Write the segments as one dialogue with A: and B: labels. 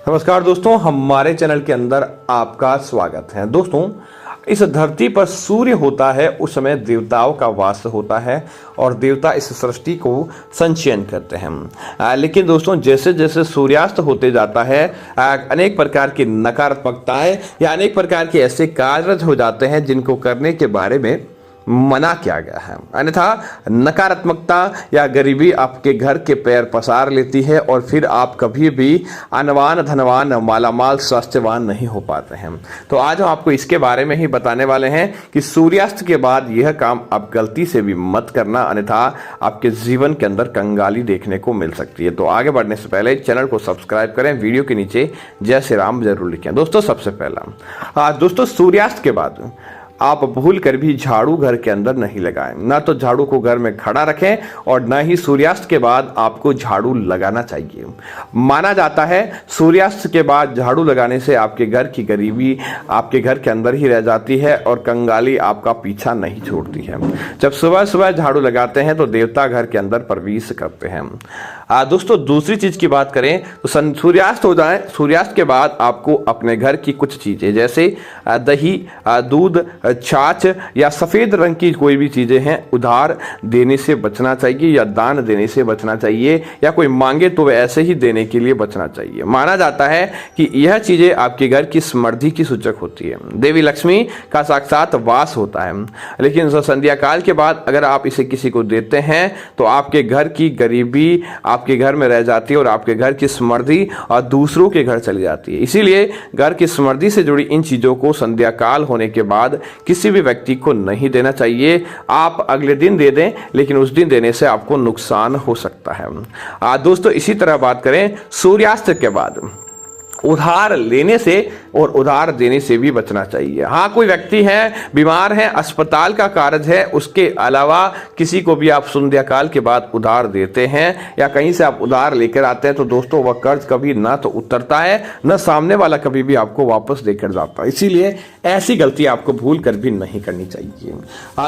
A: नमस्कार दोस्तों, हमारे चैनल के अंदर आपका स्वागत है। दोस्तों, इस धरती पर सूर्य होता है उस समय देवताओं का वास होता है और देवता इस सृष्टि को संचयन करते हैं। लेकिन दोस्तों, जैसे जैसे सूर्यास्त होते जाता है अनेक प्रकार की नकारात्मकताएं या अनेक प्रकार के ऐसे कार्य हो जाते हैं जिनको करने के बारे में मना किया गया है। अन्यथा नकारात्मकता या गरीबी आपके घर के पैर पसार लेती है और फिर आप कभी भी अनवान धनवान मालामाल स्वास्थ्यवान नहीं हो पाते हैं। तो आज हम आपको इसके बारे में ही बताने वाले हैं कि सूर्यास्त के बाद यह काम आप गलती से भी मत करना, अन्यथा आपके जीवन के अंदर कंगाली देखने को मिल सकती है। तो आगे बढ़ने से पहले चैनल को सब्सक्राइब करें, वीडियो के नीचे जय श्री राम जरूर लिखें। दोस्तों, सबसे पहला दोस्तों, सूर्यास्त के बाद आप भूल कर भी झाड़ू घर के अंदर नहीं लगाएं। ना तो झाड़ू को घर में खड़ा रखें और ना ही सूर्यास्त के बाद आपको झाड़ू लगाना चाहिए। माना जाता है सूर्यास्त के बाद झाड़ू लगाने से आपके घर की गरीबी आपके घर के अंदर ही रह जाती है और कंगाली आपका पीछा नहीं छोड़ती है। जब सुबह सुबह झाड़ू लगाते हैं तो देवता घर के अंदर प्रवेश करते हैं। दोस्तों, दूसरी चीज की बात करें तो सूर्यास्त हो जाए, सूर्यास्त के बाद आपको अपने घर की कुछ चीजें जैसे दही, दूध, छाछ या सफेद रंग की कोई भी चीजें हैं उधार देने से बचना चाहिए या दान देने से बचना चाहिए, या कोई मांगे तो ऐसे ही देने के लिए बचना चाहिए। माना जाता है कि यह चीजें आपके घर की समृद्धि की सूचक होती है, देवी लक्ष्मी का साक्षात वास होता है। लेकिन संध्या काल के बाद अगर आप इसे किसी को देते हैं तो आपके घर की गरीबी आपके घर में रह जाती है और आपके घर की समृद्धि और दूसरों के घर चली जाती है। इसीलिए घर की समृद्धि से जुड़ी इन चीजों को संध्या काल होने के बाद किसी भी व्यक्ति को नहीं देना चाहिए। आप अगले दिन दे दें, लेकिन उस दिन देने से आपको नुकसान हो सकता है। दोस्तों, इसी तरह बात करें सूर्यास्त के बाद उधार लेने से और उधार देने से भी बचना चाहिए। हाँ, कोई व्यक्ति है, बीमार है, अस्पताल का कार्य है, उसके अलावा किसी को भी आप संध्या काल के बाद उधार देते हैं या कहीं से आप उधार लेकर आते हैं तो दोस्तों वह कर्ज कभी ना तो उतरता है न सामने वाला कभी भी आपको वापस देकर जाता है। इसीलिए ऐसी गलती आपको भूल कर भी नहीं करनी चाहिए।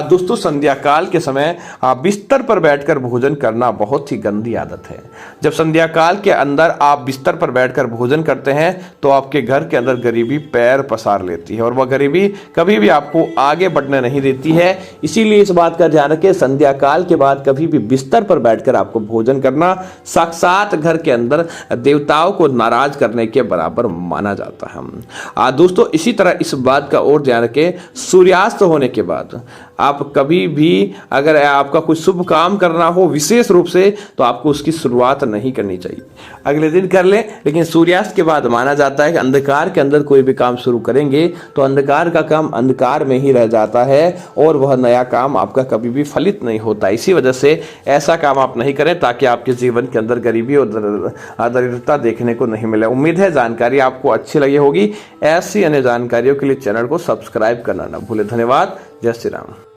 A: दोस्तों, संध्या काल के समय बिस्तर पर बैठकर भोजन करना बहुत ही गंदी आदत है। जब संध्या काल के अंदर आप बिस्तर पर बैठकर भोजन करते हैं तो आपके घर के अंदर गरीबी पैर पसार लेती है और वह गरीबी कभी भी आपको आगे बढ़ने नहीं देती है। इसीलिए इस बात का ध्यान रखें, संध्या काल के बाद कभी भी बिस्तर पर बैठकर आपको भोजन करना साक्षात घर के अंदर देवताओं को नाराज करने के बराबर माना जाता है। दोस्तों, इसी तरह इस बात का और ध्यान रखें, सूर्यास्त होने के बाद आप कभी भी अगर आपका कोई शुभ काम करना हो विशेष रूप से तो आपको उसकी शुरुआत नहीं करनी चाहिए। अगले दिन कर लें, लेकिन सूर्यास्त के बाद माना जाता है कि अंधकार के अंदर कोई भी काम शुरू करेंगे तो अंधकार का काम अंधकार में ही रह जाता है और वह नया काम आपका कभी भी फलित नहीं होता। इसी वजह से ऐसा काम आप नहीं करें ताकि आपके जीवन के अंदर गरीबी और दरिद्रता देखने को नहीं मिले। उम्मीद है जानकारी आपको अच्छी लगी होगी। ऐसी अन्य जानकारियों के लिए चैनल को सब्सक्राइब करना ना भूलें। धन्यवाद। जय श्री राम।